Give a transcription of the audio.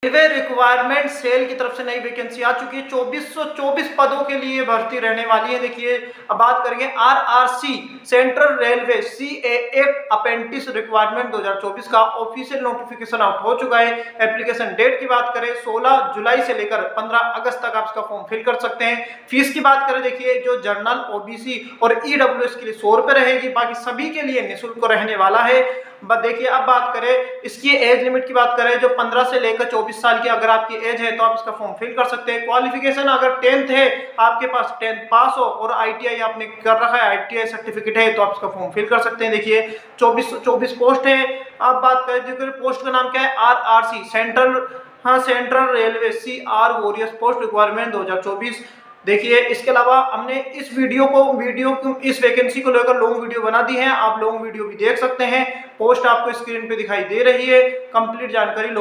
Railway requirement cell की तरफ से नई वैकेंसी आ चुकी है। 2424 पदों के लिए भर्ती रहने वाली है। देखिए अब बात करेंगे RRC central railway CA apprentice requirement 2024 का ऑफिशियल नोटिफिकेशन आउट हो चुका है। एप्लीकेशन डेट की बात करें 16 जुलाई से लेकर 15 अगस्त तक आप इसका फॉर्म फिल कर सकते हैं। फीस की बात करें, देखिए जो जनरल, ओबीसी और ईडब्ल्यूएस के लिए 100 रुपए रहेगी, बाकी सभी के लिए निःशुल्क रहने वाला है। देखिए अब बात करें इसकी एज लिमिट की बात करें, जो 15 से लेकर 24 साल की अगर आपकी एज है तो आप इसका फॉर्म फिल कर सकते हैं। क्वालिफिकेशन अगर 10th है आपके पास, 10th पास हो और आईटीआई आपने कर रखा है, आईटीआई सर्टिफिकेट है, तो आप इसका फॉर्म फिल कर सकते हैं। देखिए 24 पोस्ट है। अब बात करें पोस्ट का नाम क्या है, RRC central railway CR warriors post requirement 2024। देखिए इसके अलावा हमने इस इस वैकेंसी को लेकर लॉन्ग वीडियो बना दी है, आप लॉन्ग वीडियो भी देख सकते हैं। पोस्ट आपको स्क्रीन पे दिखाई दे रही है। कंप्लीट जानकारी